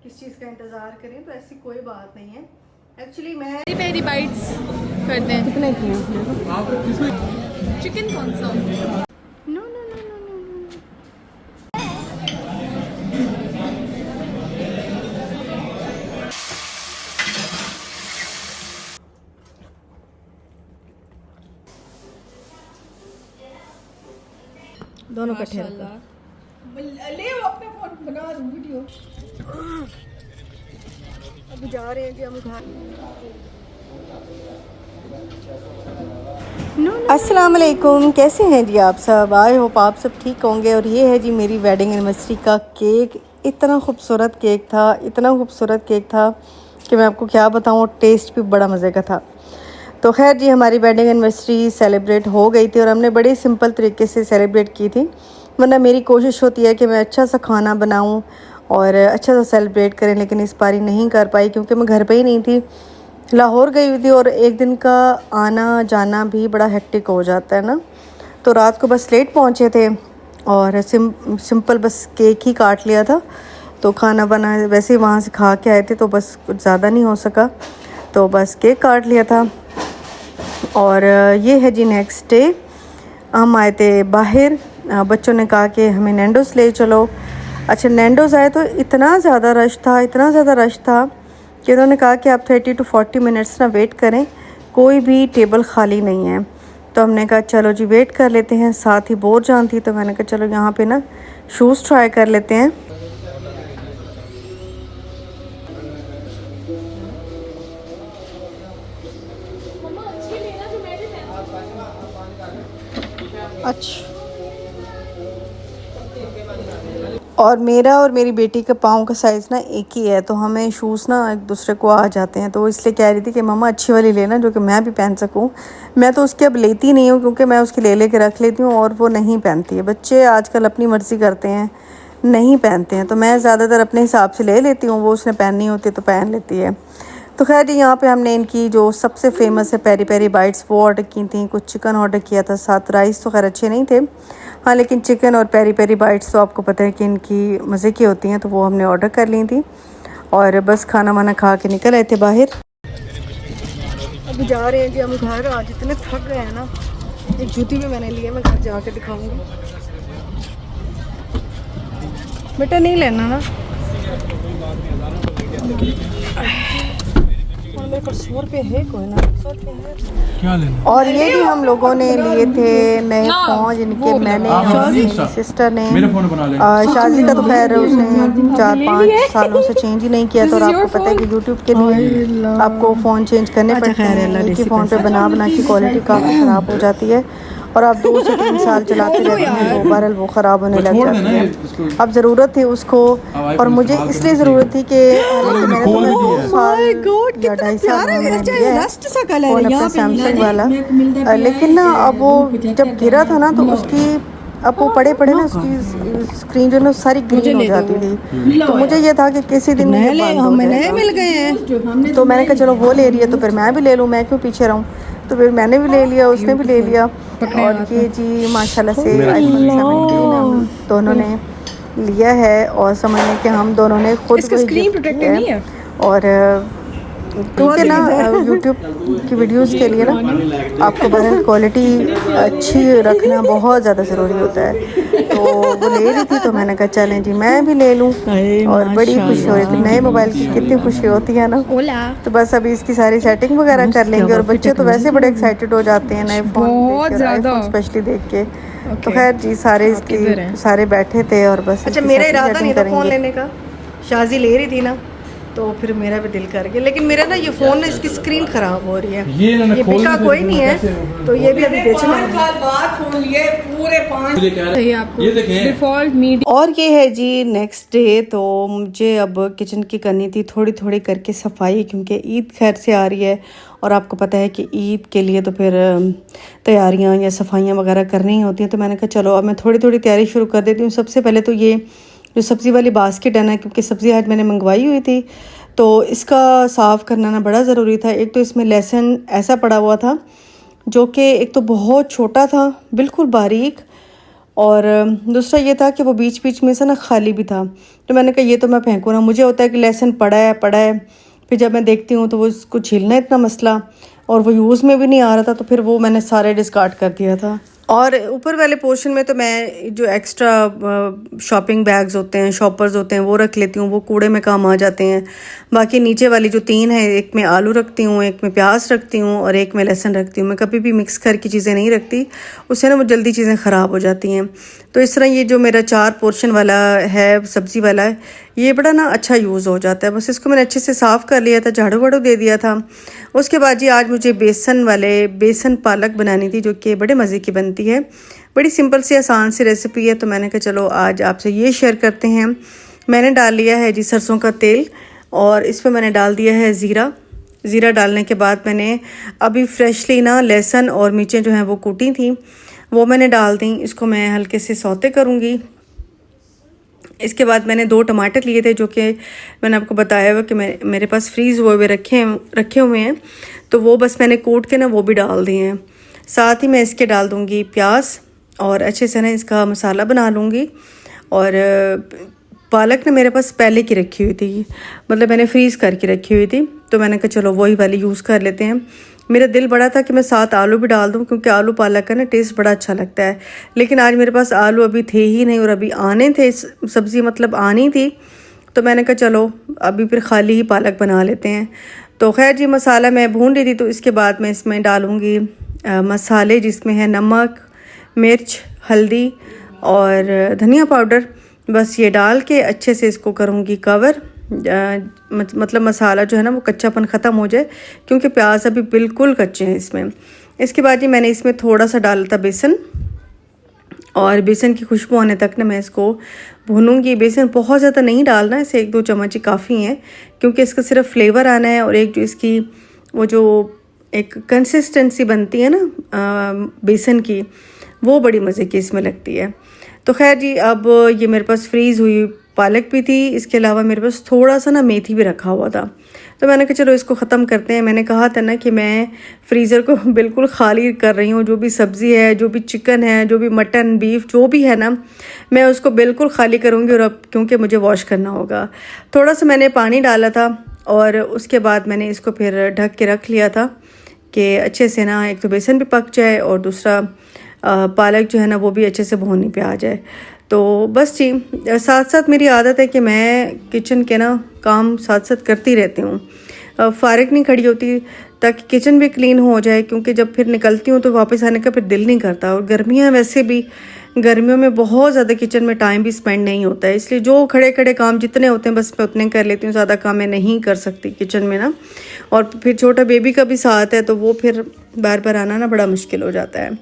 किस चीज़ का इंतज़ार करें, तो ऐसी कोई बात नहीं है। एक्चुअली मैं पहली बाइट्स करते हैं। कितने किए हैं? चिकन कौन सा? No no no no no no. दोनों इकट्ठे रखो। ले अपने फोन बना वीडियो। अभी जा रहे हैं जी हम घर। अस्सलाम वालेकुम, कैसे हैं जी आप सब? आई होप आप सब ठीक होंगे। और ये है जी मेरी वेडिंग एनिवर्सरी का केक। इतना खूबसूरत केक था, इतना खूबसूरत केक था कि मैं आपको क्या बताऊँ। टेस्ट भी बड़ा मज़े का था। तो खैर जी हमारी वेडिंग एनिवर्सरी सेलिब्रेट हो गई थी और हमने बड़े सिंपल तरीके से सेलिब्रेट की थी। वरना मेरी कोशिश होती है कि मैं अच्छा सा खाना बनाऊं और अच्छा सा सेलिब्रेट करें, लेकिन इस बारी नहीं कर पाई क्योंकि मैं घर पे ही नहीं थी, लाहौर गई हुई थी। और एक दिन का आना जाना भी बड़ा हेक्टिक हो जाता है ना। तो रात को बस लेट पहुँचे थे और सिंपल बस केक ही काट लिया था। तो खाना बना वैसे ही वहाँ से खा के आए थे, तो बस कुछ ज़्यादा नहीं हो सका, तो बस केक काट लिया था। और ये है जी नेक्स्ट डे हम आए थे बाहर। बच्चों ने कहा कि हमें नैंडोस ले चलो। अच्छा, नैंडोस आए तो इतना ज़्यादा रश था, इतना ज़्यादा रश था कि उन्होंने कहा कि आप 30 to 40 मिनट्स ना वेट करें, कोई भी टेबल खाली नहीं है। तो हमने कहा चलो जी वेट कर लेते हैं। साथ ही बोर जान थी, तो मैंने कहा चलो यहाँ पे ना शूज़ ट्राई कर लेते हैं। अच्छा, और मेरा और मेरी बेटी का पाँव का साइज़ ना एक ही है, तो हमें शूज़ ना एक दूसरे को आ जाते हैं। तो इसलिए कह रही थी कि मम्मा अच्छी वाली लेना जो कि मैं भी पहन सकूं। मैं तो उसकी अब लेती नहीं हूँ क्योंकि मैं उसकी ले के रख लेती हूँ और वो नहीं पहनती है। बच्चे आजकल अपनी मर्ज़ी करते हैं, नहीं पहनते हैं। तो मैं ज़्यादातर अपने हिसाब से ले लेती हूँ, वो उसने पहननी होती तो पहन लेती है। तो खैर यहाँ पे हमने इनकी जो सबसे फेमस है पेरी पेरी बाइट्स वो ऑर्डर की थी। कुछ चिकन ऑर्डर किया था, साथ राइस तो खैर अच्छे नहीं थे, हाँ, लेकिन चिकन और पेरी पेरी बाइट्स तो आपको पता है कि इनकी मज़े की होती हैं, तो वो हमने ऑर्डर कर ली थी। और बस खाना वाना खा के निकल आए थे बाहर। अभी जा रहे हैं जी हम घर। आज इतने थक गए हैं ना। एक जूती भी मैंने ली है, मैं घर जाके दिखाऊंगी। बेटा नहीं लेना ना, मेरे पास 100 रुपये है कोई ना, 100 रुपये है क्या लेना। और ये भी हम लोगों ने लिए थे नए फ़ोन, जिनके मैंने और मेरी सिस्टर ने। शादी का तो खैर उसने 4-5 सालों से चेंज ही नहीं किया। तो आपको पता है कि यूट्यूब के लिए आपको फ़ोन चेंज करने पड़ते हैं। एक ही फ़ोन पे बना की क्वालिटी काफ़ी ख़राब हो जाती है और आप 2 से 3 साल चलाते रहते हैं तो बहरहाल वो ख़राब होने लग जाती है। अब ज़रूरत थी उसको, और मुझे इसलिए ज़रूरत थी कि मैंने तो 2 साल या 2.5 साल फ़ोन अपना सैमसंग वाला, लेकिन ना अब वो जब गिरा था ना तो उसकी अब वो पड़े पड़े ना उसकी स्क्रीन जो ना सारी ग्रीन हो जाती थी। तो मुझे ये था कि किसी दिन हमें नए मिल गए हैं, तो मैंने कहा चलो वो ले रही है तो फिर मैं भी ले लूँ, मैं क्यों पीछे रहूँ। तो फिर मैंने भी ले लिया, उसने भी ले लिया। और ये जी माशाल्लाह से iPhone 17 हम दोनों ने लिया है और समझने कि हम दोनों ने खुद स्क्रीन प्रोटेक्टेड नहीं है। और क्योंकि ना यूट्यूब की वीडियोस के लिए ना आपको बहरहाल क्वालिटी अच्छी रखना बहुत ज़्यादा ज़रूरी होता है। तो वो ले रही थी तो मैंने कहा चलें जी मैं भी ले लूँ, और बड़ी खुशी हो रही थी। नए मोबाइल की कितनी खुशी होती है ना। तो बस अभी इसकी सारी सेटिंग वगैरह कर लेंगे। और बच्चे तो वैसे बड़े एक्साइटेड हो जाते हैं नए फ़ोन स्पेशली देख के। तो खैर जी सारे बैठे थे और बस। अच्छा, मेरा इरादा नहीं था फ़ोन लेने का, शाजी ले रही थी ना तो फिर मेरा भी दिल कर गया। लेकिन मेरा ना ये फ़ोन ना इसकी स्क्रीन ख़राब हो रही है। ये बिका कोई नहीं है तो ये भी अभी बेचना है। और ये है जी नेक्स्ट डे। तो मुझे अब किचन की करनी थी थोड़ी थोड़ी करके सफाई, क्योंकि ईद खैर से आ रही है और आपको पता है कि ईद के लिए तो फिर तैयारियां या सफाइयां वगैरह करनी ही होती हैं। तो मैंने कहा चलो अब मैं थोड़ी थोड़ी तैयारी शुरू कर देती हूँ। सबसे पहले तो ये जो सब्ज़ी वाली बास्केट है ना, क्योंकि सब्ज़ी आज मैंने मंगवाई हुई थी तो इसका साफ़ करना ना बड़ा ज़रूरी था। एक तो इसमें लहसुन ऐसा पड़ा हुआ था जो कि एक तो बहुत छोटा था, बिल्कुल बारीक, और दूसरा ये था कि वो बीच बीच में से ना खाली भी था, तो मैंने कहा ये तो मैं फेंकूँ ना। मुझे होता है कि लेसन पड़ा है, फिर जब मैं देखती हूँ तो वो उसको छीलना इतना मसला, और वो यूज़ में भी नहीं आ रहा था, तो फिर वो मैंने सारे डिस्कार्ड कर दिया था। और ऊपर वाले पोर्शन में तो मैं जो एक्स्ट्रा शॉपिंग बैग्स होते हैं, शॉपर्स होते हैं, वो रख लेती हूँ, वो कूड़े में काम आ जाते हैं। बाकी नीचे वाली जो 3 है, एक में आलू रखती हूँ, एक में प्याज रखती हूँ और एक में लहसुन रखती हूँ। मैं कभी भी मिक्स करके चीज़ें नहीं रखती, उससे ना वो जल्दी चीज़ें ख़राब हो जाती हैं। तो इस तरह ये जो मेरा 4 पोर्शन वाला है, सब्ज़ी वाला है, ये बड़ा ना अच्छा यूज़ हो जाता है। बस इसको मैंने अच्छे से साफ़ कर लिया था, झाड़ू वाड़ू दे दिया था। उसके बाद जी आज मुझे बेसन पालक बनानी थी, जो कि बड़े मज़े की बनती है। बड़ी सिंपल सी आसान सी रेसिपी है, तो मैंने कहा चलो आज आपसे ये शेयर करते हैं। मैंने डाल लिया है जी सरसों का तेल, और इस पर मैंने डाल दिया है ज़ीरा डालने के बाद मैंने अभी फ्रेशली ना लहसुन और मिर्चें जो हैं वो कूटी थी, वो मैंने डाल दी। इसको मैं हल्के से सौते करूँगी। इसके बाद मैंने 2 टमाटर लिए थे, जो कि मैंने आपको बताया हुआ कि मेरे पास फ्रीज़ हुए रखे हुए हैं, तो वो बस मैंने कूट के ना वो भी डाल दिए हैं। साथ ही मैं इसके डाल दूँगी प्याज, और अच्छे से ना इसका मसाला बना लूँगी। और पालक ना मेरे पास पहले की रखी हुई थी, मतलब मैंने फ्रीज़ करके रखी हुई थी, तो मैंने कहा चलो वही वाली यूज़ कर लेते हैं। मेरा दिल बड़ा था कि मैं 7 आलू भी डाल दूं, क्योंकि आलू पालक का ना टेस्ट बड़ा अच्छा लगता है। लेकिन आज मेरे पास आलू अभी थे ही नहीं, और अभी आने थे, सब्ज़ी मतलब आनी थी, तो मैंने कहा चलो अभी फिर खाली ही पालक बना लेते हैं। तो खैर जी, मसाला मैं भून रही थी, तो इसके बाद मैं इसमें डालूँगी मसाले, जिसमें है नमक, मिर्च, हल्दी और धनिया पाउडर। बस ये डाल के अच्छे से इसको करूँगी कवर, मतलब मसाला जो है ना वो कच्चापन ख़त्म हो जाए, क्योंकि प्याज अभी बिल्कुल कच्चे हैं इसमें। इसके बाद जी मैंने इसमें थोड़ा सा डाला था बेसन, और बेसन की खुशबू आने तक ना मैं इसको भूनूंगी। बेसन बहुत ज़्यादा नहीं डालना, इसे 1-2 चम्मच ही काफ़ी हैं, क्योंकि इसका सिर्फ फ्लेवर आना है, और एक जो इसकी वो जो एक कंसिस्टेंसी बनती है ना बेसन की, वो बड़ी मज़े की इसमें लगती है। तो खैर जी, अब ये मेरे पास फ्रीज़ हुई पालक भी थी, इसके अलावा मेरे पास थोड़ा सा ना मेथी भी रखा हुआ था, तो मैंने कहा चलो इसको ख़त्म करते हैं। मैंने कहा था ना कि मैं फ्रीज़र को बिल्कुल खाली कर रही हूँ, जो भी सब्ज़ी है, जो भी चिकन है, जो भी मटन बीफ जो भी है ना, मैं उसको बिल्कुल खाली करूँगी। और अब क्योंकि मुझे वॉश करना होगा, थोड़ा सा मैंने पानी डाला था, और उसके बाद मैंने इसको फिर ढक के रख लिया था कि अच्छे से ना एक तो बेसन भी पक जाए, और दूसरा पालक जो है ना वो भी अच्छे से भूनने पे आ जाए। तो बस जी, साथ साथ मेरी आदत है कि मैं किचन के ना काम साथ साथ करती रहती हूँ, फारिग नहीं खड़ी होती, ताकि किचन भी क्लीन हो जाए, क्योंकि जब फिर निकलती हूँ तो वापस आने का फिर दिल नहीं करता। और गर्मियाँ वैसे भी, गर्मियों में बहुत ज़्यादा किचन में टाइम भी स्पेंड नहीं होता है, इसलिए जो खड़े खड़े काम जितने होते हैं बस मैं उतने कर लेती हूँ, ज़्यादा काम मैं नहीं कर सकती किचन में ना। और फिर छोटा बेबी का भी साथ है, तो वो फिर बार बार आना ना बड़ा मुश्किल हो जाता है।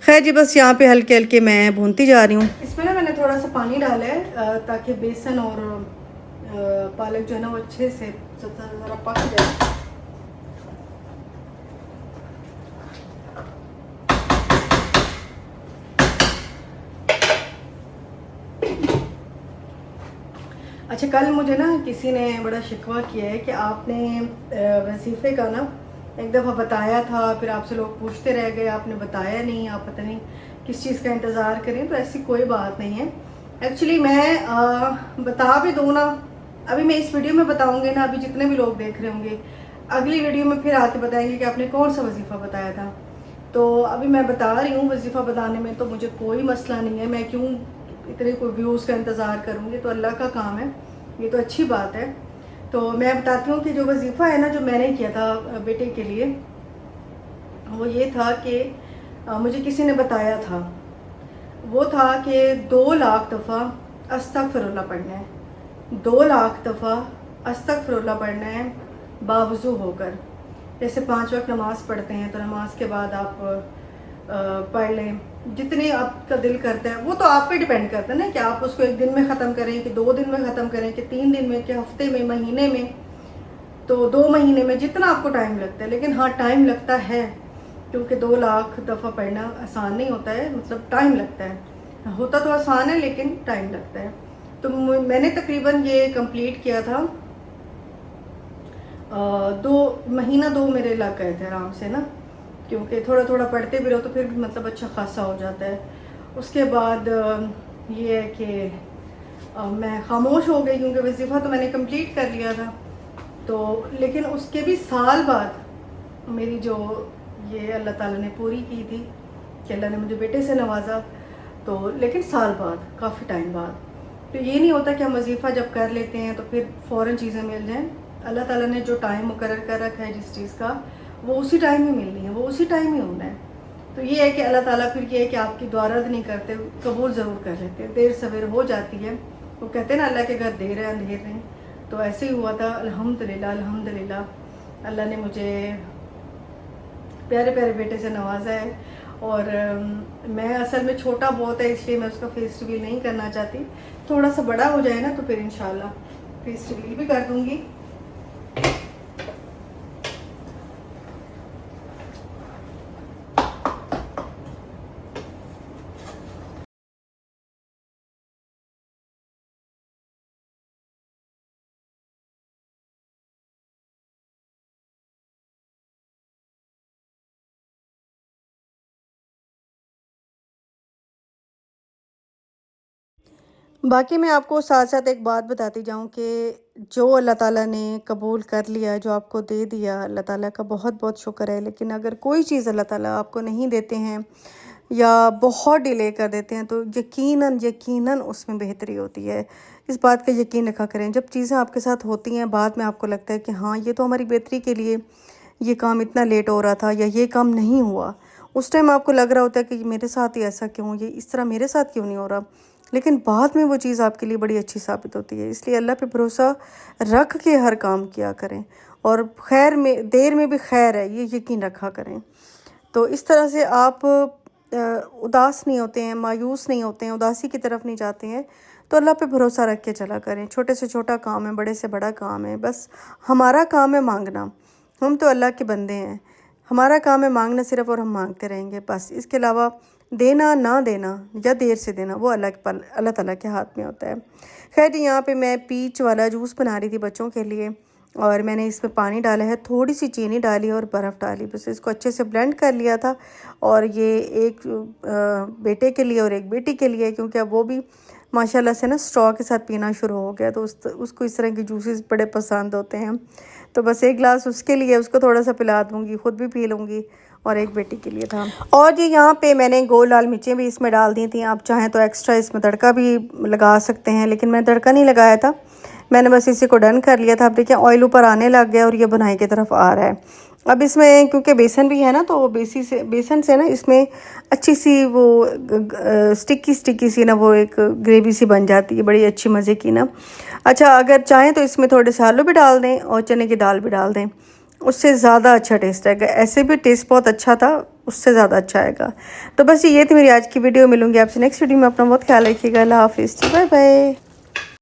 खैर जी, बस यहाँ पे हल्के हल्के मैं भूनती जा रही हूँ। इसमें ना मैंने थोड़ा सा पानी डाला है, ताकि बेसन और पालक जो है ना वो अच्छे से ज़रा पक जाए। अच्छा, कल मुझे ना किसी ने बड़ा शिकवा किया है कि आपने वजीफ़े का ना एक दफ़ा बताया था, फिर आपसे लोग पूछते रह गए, आपने बताया नहीं, आप पता नहीं किस चीज़ का इंतज़ार करें। तो ऐसी कोई बात नहीं है, एक्चुअली मैं बता भी दूँ ना, अभी मैं इस वीडियो में बताऊँगी ना, अभी जितने भी लोग देख रहे होंगे अगली वीडियो में फिर आके बताएंगे कि आपने कौन सा वजीफ़ा बताया था। तो अभी मैं बता रही हूँ, वजीफ़ा बताने में तो मुझे कोई मसला नहीं है, मैं क्यों इतने कोई व्यूज़ का इंतज़ार करूँगी, तो अल्लाह का काम है, ये तो अच्छी बात है। तो मैं बताती हूँ कि जो वजीफ़ा है ना जो मैंने किया था बेटे के लिए, वो ये था कि मुझे किसी ने बताया था, वो था कि 2 लाख दफ़ा अस्तगफिरुल्लाह पढ़ना है, 2 लाख दफ़ा अस्तगफिरुल्लाह पढ़ना है बावज़ू होकर। जैसे 5 वक्त नमाज़ पढ़ते हैं, तो नमाज के बाद आप पढ़ लें जितने आपका दिल करता है। वो तो आप पे डिपेंड करता है ना कि आप उसको 1 दिन में ख़त्म करें, कि 2 दिन में ख़त्म करें, कि 3 दिन में, कि हफ्ते में, महीने में, तो 2 महीने में, जितना आपको टाइम लगता है। लेकिन हाँ, टाइम लगता है, क्योंकि 2 लाख दफ़ा पढ़ना आसान नहीं होता है, मतलब टाइम लगता है। होता तो आसान है लेकिन टाइम लगता है। तो मैंने तकरीबन ये कंप्लीट किया था 2 महीना 2 मेरे लग गए थे आराम से ना, क्योंकि थोड़ा थोड़ा पढ़ते भी रहो तो फिर मतलब अच्छा खासा हो जाता है। उसके बाद ये है कि मैं खामोश हो गई क्योंकि वजीफ़ा तो मैंने कंप्लीट कर लिया था। तो लेकिन उसके भी साल बाद मेरी जो ये अल्लाह ताला ने पूरी की थी कि अल्लाह ने मुझे बेटे से नवाजा, तो लेकिन साल बाद, काफ़ी टाइम बाद। तो ये नहीं होता कि हम वजीफ़ा जब कर लेते हैं तो फिर फ़ौरन चीज़ें मिल जाएं। अल्लाह ताला ने जो टाइम मुकर्रर कर रखा है जिस चीज़ का, वो उसी टाइम ही मिलनी है, वो उसी टाइम ही होना है। तो ये है कि अल्लाह ताला फिर ये है कि आपकी दुआ रद्द नहीं करते, कबूल ज़रूर कर लेते हैं। देर सवेर हो जाती है, वो कहते हैं ना अल्लाह के घर देर है अंधेर नहीं। तो ऐसे ही हुआ था। अल्हम्दुलिल्लाह अल्हम्दुलिल्लाह अल्लाह ने मुझे प्यारे प्यारे बेटे से नवाजा है। और मैं असल में छोटा बहुत है इसलिए मैं उसका फेस रिवील नहीं करना चाहती। थोड़ा सा बड़ा हो जाए ना तो फिर इंशाल्लाह फेस रिवील भी कर दूँगी। बाकी मैं आपको साथ साथ एक बात बताती जाऊं कि जो अल्लाह ताला ने कबूल कर लिया, जो आपको दे दिया, अल्लाह ताला का बहुत बहुत शुक्र है। लेकिन अगर कोई चीज़ अल्लाह ताला आपको नहीं देते हैं या बहुत डिले कर देते हैं तो यकीनन यकीनन उसमें बेहतरी होती है। इस बात का यकीन रखा करें। जब चीज़ें आपके साथ होती हैं बाद में आपको लगता है कि हाँ ये तो हमारी बेहतरी के लिए ये काम इतना लेट हो रहा था या ये काम नहीं हुआ, उस टाइम आपको लग रहा होता है कि मेरे साथ ही ऐसा क्यों, ये इस तरह मेरे साथ क्यों नहीं हो रहा। लेकिन बाद में वो चीज़ आपके लिए बड़ी अच्छी साबित होती है। इसलिए अल्लाह पे भरोसा रख के हर काम किया करें और खैर में देर में भी खैर है, ये यकीन रखा करें। तो इस तरह से आप उदास नहीं होते हैं, मायूस नहीं होते हैं, उदासी की तरफ नहीं जाते हैं। तो अल्लाह पे भरोसा रख के चला करें। छोटे से छोटा काम है, बड़े से बड़ा काम है, बस हमारा काम है मांगना। हम तो अल्लाह के बंदे हैं, हमारा काम है मांगना सिर्फ, और हम मांगते रहेंगे बस। इसके अलावा देना ना देना या देर से देना वो अल्लाह ताला के हाथ में होता है। खैर यहाँ पे मैं पीच वाला जूस बना रही थी बच्चों के लिए और मैंने इसमें पानी डाला है, थोड़ी सी चीनी डाली और बर्फ़ डाली, बस इसको अच्छे से ब्लेंड कर लिया था। और ये एक बेटे के लिए और एक बेटी के लिए, क्योंकि अब वो भी माशाल्लाह से ना स्ट्रॉ के साथ पीना शुरू हो गया, तो उसको इस तरह के जूसेस बड़े पसंद होते हैं। तो बस एक गिलास उसके लिए, उसको थोड़ा सा पिला दूँगी, ख़ुद भी पी लूँगी, और एक बेटी के लिए था। और ये यहाँ पे मैंने गोल लाल मिर्चें भी इसमें डाल दी थी। आप चाहें तो एक्स्ट्रा इसमें तड़का भी लगा सकते हैं, लेकिन मैंने तड़का नहीं लगाया था, मैंने बस इसी को डन कर लिया था। अब देखिए ऑयल ऊपर आने लग गया और ये बुनाई की तरफ आ रहा है। अब इसमें क्योंकि बेसन भी है ना, तो बेसन से ना इसमें अच्छी सी वो स्टिकी सी ना वो एक ग्रेवी सी बन जाती है, बड़ी अच्छी मज़े की ना। अच्छा, अगर चाहें तो इसमें थोड़े से आलू भी डाल दें और चने की दाल भी डाल दें, उससे ज़्यादा अच्छा टेस्ट आएगा। ऐसे भी टेस्ट बहुत अच्छा था, उससे ज़्यादा अच्छा आएगा। तो बस ये थी मेरी आज की वीडियो। मिलूंगी आपसे नेक्स्ट वीडियो में। अपना बहुत ख्याल रखिएगा। अल्लाह हाफिज़, बाय बाय।